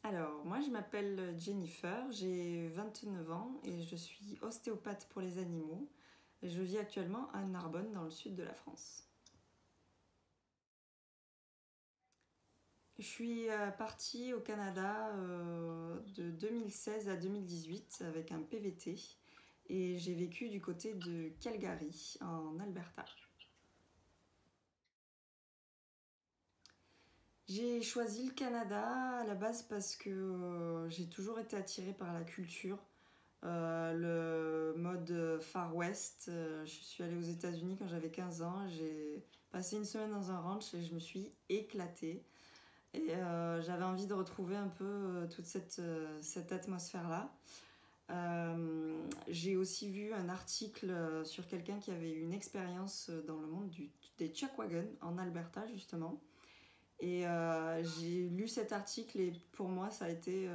Alors, moi je m'appelle Jennifer, j'ai 29 ans et je suis ostéopathe pour les animaux. Je vis actuellement à Narbonne dans le sud de la France. Je suis partie au Canada de 2016 à 2018 avec un PVT et j'ai vécu du côté de Calgary en Alberta. J'ai choisi le Canada à la base parce que j'ai toujours été attirée par la culture. Le mode Far West. Je suis allée aux États-Unis quand j'avais 15 ans. J'ai passé une semaine dans un ranch et je me suis éclatée. Et j'avais envie de retrouver un peu toute cette atmosphère-là. J'ai aussi vu un article sur quelqu'un qui avait eu une expérience dans le monde des chuck wagons en Alberta, justement. Et j'ai lu cet article et pour moi ça a été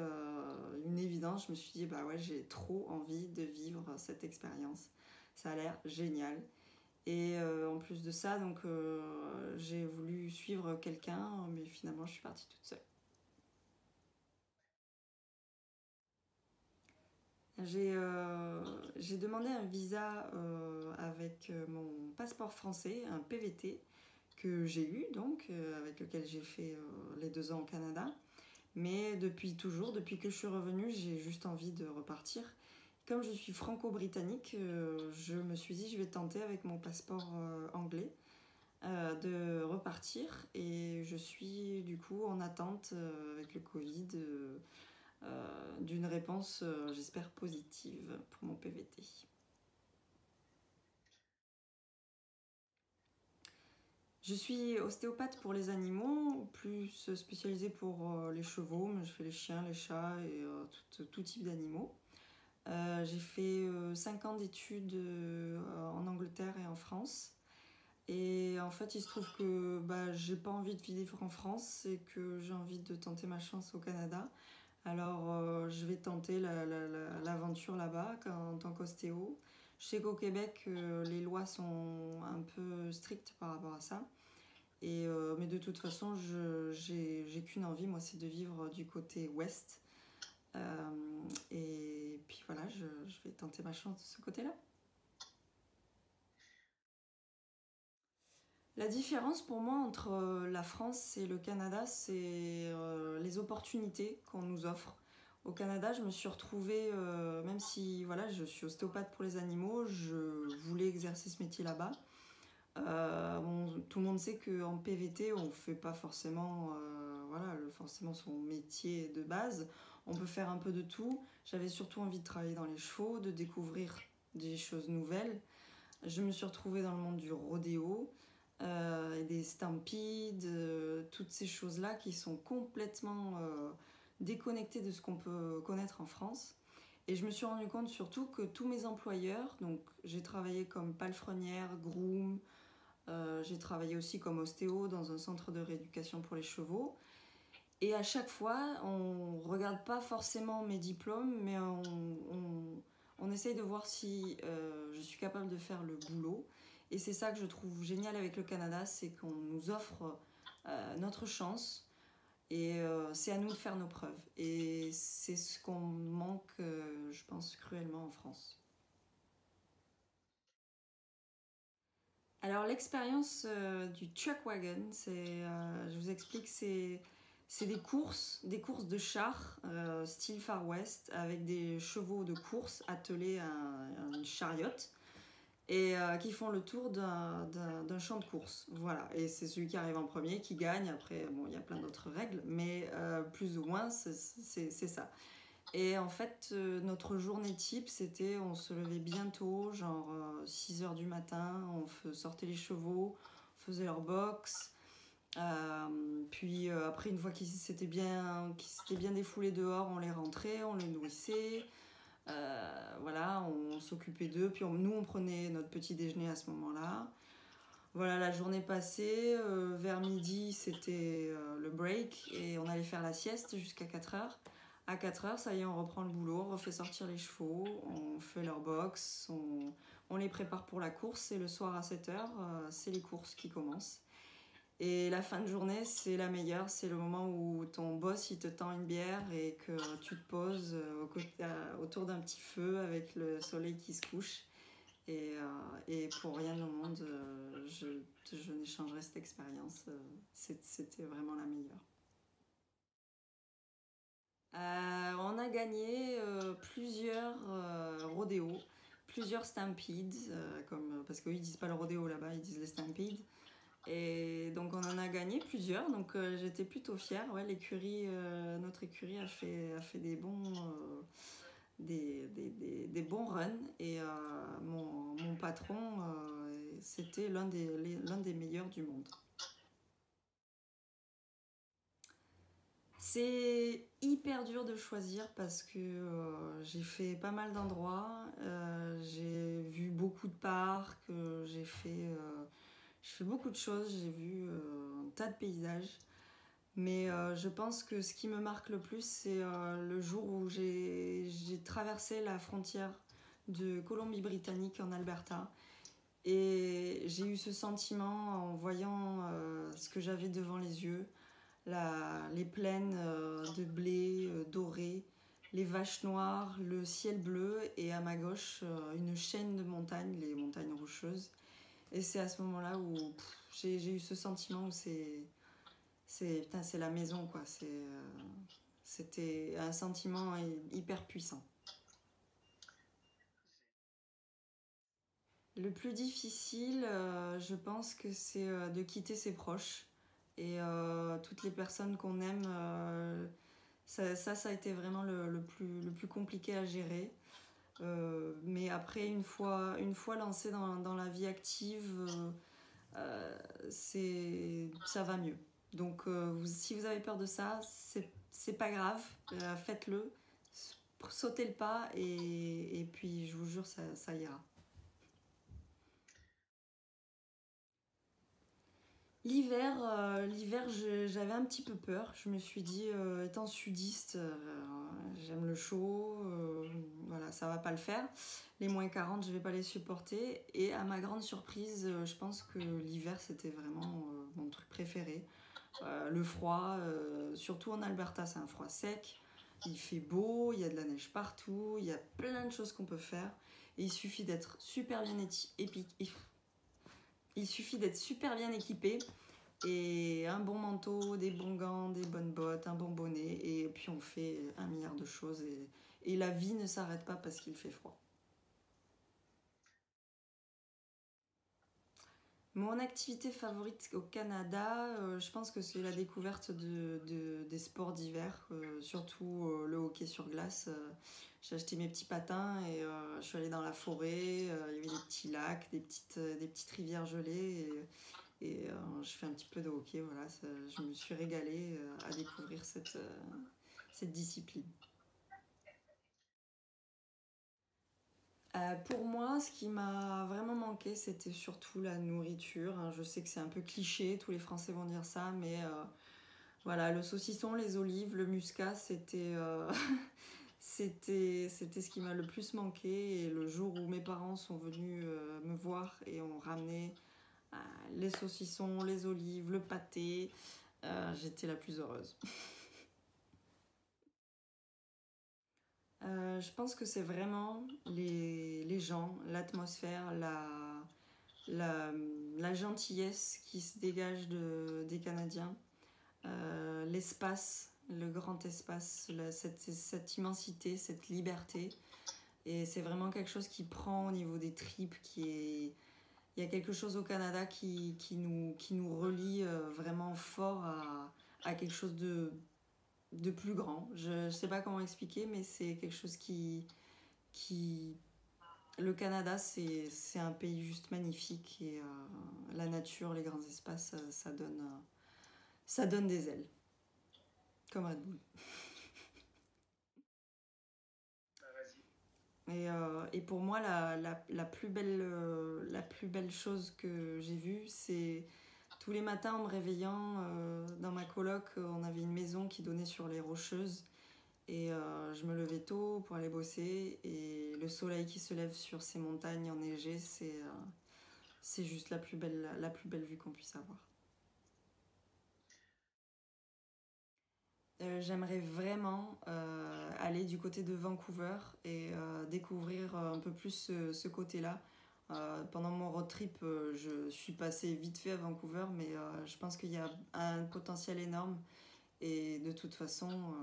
une évidence. Je me suis dit bah ouais, j'ai trop envie de vivre cette expérience. Ça a l'air génial. Et en plus de ça, donc j'ai voulu suivre quelqu'un, mais finalement je suis partie toute seule. J'ai demandé un visa avec mon passeport français, un PVT, que j'ai eu donc, avec lequel j'ai fait les 2 ans au Canada. Mais depuis toujours, depuis que je suis revenue, j'ai juste envie de repartir. Comme je suis franco-britannique, je me suis dit je vais tenter avec mon passeport anglais de repartir. Et je suis du coup en attente avec le Covid d'une réponse, j'espère, positive pour mon PVT. Je suis ostéopathe pour les animaux, plus spécialisée pour les chevaux, mais je fais les chiens, les chats et tout type d'animaux. J'ai fait 5 ans d'études en Angleterre et en France. Et en fait, il se trouve que j'ai pas envie de vivre en France et que j'ai envie de tenter ma chance au Canada. Alors, je vais tenter l'aventure là-bas en tant qu'ostéo. Je sais qu'au Québec, les lois sont un peu strictes par rapport à ça. Mais de toute façon, j'ai qu'une envie, moi, c'est de vivre du côté ouest. Et puis voilà, je vais tenter ma chance de ce côté-là. La différence pour moi entre la France et le Canada, c'est les opportunités qu'on nous offre. Au Canada, je me suis retrouvée, même si voilà, je suis ostéopathe pour les animaux, je voulais exercer ce métier là-bas. Bon, tout le monde sait qu'en PVT, on ne fait pas forcément, forcément son métier de base. On peut faire un peu de tout. J'avais surtout envie de travailler dans les chevaux, de découvrir des choses nouvelles. Je me suis retrouvée dans le monde du rodéo, et des stampides, toutes ces choses-là qui sont complètement déconnectées de ce qu'on peut connaître en France. Et je me suis rendu compte surtout que tous mes employeurs, donc j'ai travaillé comme palefrenière, groom, j'ai travaillé aussi comme ostéo dans un centre de rééducation pour les chevaux. Et à chaque fois, on ne regarde pas forcément mes diplômes, mais on essaye de voir si je suis capable de faire le boulot. Et c'est ça que je trouve génial avec le Canada, c'est qu'on nous offre notre chance et c'est à nous de faire nos preuves. Et c'est ce qu'on manque, je pense, cruellement en France. Alors l'expérience du chuck wagon, je vous explique, c'est des courses de chars style Far West avec des chevaux de course attelés à une chariote et qui font le tour d'un champ de course. Voilà, et c'est celui qui arrive en premier qui gagne. Après, bon, il y a plein d'autres règles, mais plus ou moins c'est ça. Et en fait, notre journée type, c'était on se levait bien tôt, genre 6 heures du matin, on sortait les chevaux, on faisait leur box. Puis après, une fois qu'ils s'étaient bien défoulés dehors, on les rentrait, on les nourrissait. Voilà, on s'occupait d'eux. Puis nous, on prenait notre petit déjeuner à ce moment-là. Voilà, la journée passée, vers midi, c'était le break et on allait faire la sieste jusqu'à 4 heures. À 4 heures, ça y est, on reprend le boulot, on refait sortir les chevaux, on fait leur box, on les prépare pour la course et le soir à 7 heures, c'est les courses qui commencent. Et la fin de journée, c'est la meilleure. C'est le moment où ton boss, il te tend une bière et que tu te poses autour d'un petit feu avec le soleil qui se couche. Et pour rien au monde, je n'échangerai cette expérience. C'était vraiment la meilleure. On a gagné plusieurs rodéos, plusieurs stampedes, parce qu'eux ils disent pas le rodéo là-bas, ils disent les stampedes. Et donc on en a gagné plusieurs, donc j'étais plutôt fière. Ouais, notre écurie a fait des bons runs et mon patron, c'était l'un des meilleurs du monde. C'est hyper dur de choisir parce que j'ai fait pas mal d'endroits, j'ai vu beaucoup de parcs, j'ai fait beaucoup de choses, j'ai vu un tas de paysages. Mais je pense que ce qui me marque le plus, c'est le jour où j'ai traversé la frontière de Colombie-Britannique en Alberta. Et j'ai eu ce sentiment en voyant ce que j'avais devant les yeux, les plaines de blé doré, les vaches noires, le ciel bleu et à ma gauche une chaîne de montagnes, les montagnes rocheuses. Et c'est à ce moment-là où j'ai eu ce sentiment où c'est la maison quoi. C'était un sentiment hyper puissant. Le plus difficile, je pense que c'est de quitter ses proches et toutes les personnes qu'on aime. Ça a été vraiment le plus compliqué à gérer. Mais après, une fois lancé dans la vie active, ça va mieux. Donc, si vous avez peur de ça, c'est pas grave, faites-le, sautez le pas et puis je vous jure, ça ira. L'hiver, j'avais un petit peu peur. Je me suis dit, étant sudiste, j'aime le chaud, voilà, ça va pas le faire. Les -40, je vais pas les supporter. Et à ma grande surprise, je pense que l'hiver, c'était vraiment mon truc préféré. Le froid, surtout en Alberta, c'est un froid sec. Il fait beau, il y a de la neige partout, il y a plein de choses qu'on peut faire. Et il suffit d'être super bien il suffit d'être super bien équipé et un bon manteau, des bons gants, des bonnes bottes, un bon bonnet et puis on fait un milliard de choses et la vie ne s'arrête pas parce qu'il fait froid. Mon activité favorite au Canada, je pense que c'est la découverte des sports d'hiver, surtout le hockey sur glace. J'ai acheté mes petits patins et je suis allée dans la forêt, il y avait des petits lacs, des petites rivières gelées et je fais un petit peu de hockey. Voilà, je me suis régalée à découvrir cette discipline. Pour moi, ce qui m'a vraiment manqué, c'était surtout la nourriture, hein. Je sais que c'est un peu cliché, tous les Français vont dire ça, mais voilà, le saucisson, les olives, le muscat, c'était ce qui m'a le plus manqué. Et le jour où mes parents sont venus me voir et ont ramené euh, les saucissons, les olives, le pâté, j'étais la plus heureuse. Je pense que c'est vraiment les gens, l'atmosphère, la, la gentillesse qui se dégage des Canadiens, l'espace, le grand espace, cette immensité, cette liberté. Et c'est vraiment quelque chose qui prend au niveau des tripes, il y a quelque chose au Canada qui nous relie vraiment fort à quelque chose de plus grand. Je ne sais pas comment expliquer, mais c'est quelque chose qui... Le Canada, c'est un pays juste magnifique et la nature, les grands espaces, ça donne des ailes, comme Red Bull. Et pour moi, la plus belle chose que j'ai vue, c'est tous les matins en me réveillant dans ma coloc, on avait une maison qui donnait sur les Rocheuses. Et je me levais tôt pour aller bosser. Et le soleil qui se lève sur ces montagnes enneigées, c'est juste la plus belle vue qu'on puisse avoir. J'aimerais vraiment aller du côté de Vancouver et découvrir un peu plus ce côté-là. Pendant mon road trip, je suis passée vite fait à Vancouver, mais je pense qu'il y a un potentiel énorme et de toute façon,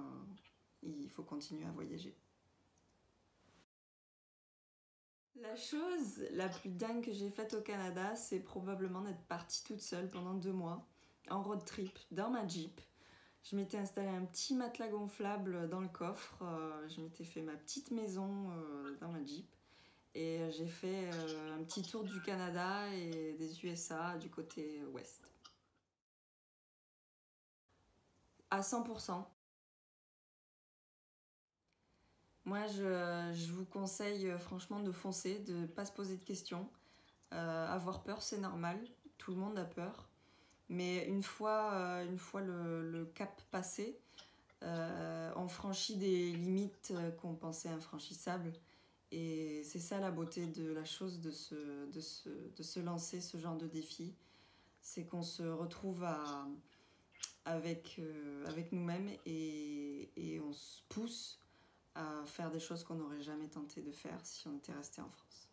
il faut continuer à voyager. La chose la plus dingue que j'ai faite au Canada, c'est probablement d'être partie toute seule pendant 2 mois en road trip dans ma Jeep. Je m'étais installé un petit matelas gonflable dans le coffre, je m'étais fait ma petite maison dans ma Jeep et j'ai fait un petit tour du Canada et des USA du côté ouest. À 100%. Moi, je vous conseille franchement de foncer, de ne pas se poser de questions. Avoir peur, c'est normal, tout le monde a peur. Mais une fois le cap passé, on franchit des limites qu'on pensait infranchissables. Et c'est ça la beauté de la chose, de se lancer ce genre de défi. C'est qu'on se retrouve avec nous-mêmes et on se pousse à faire des choses qu'on n'aurait jamais tenté de faire si on était resté en France.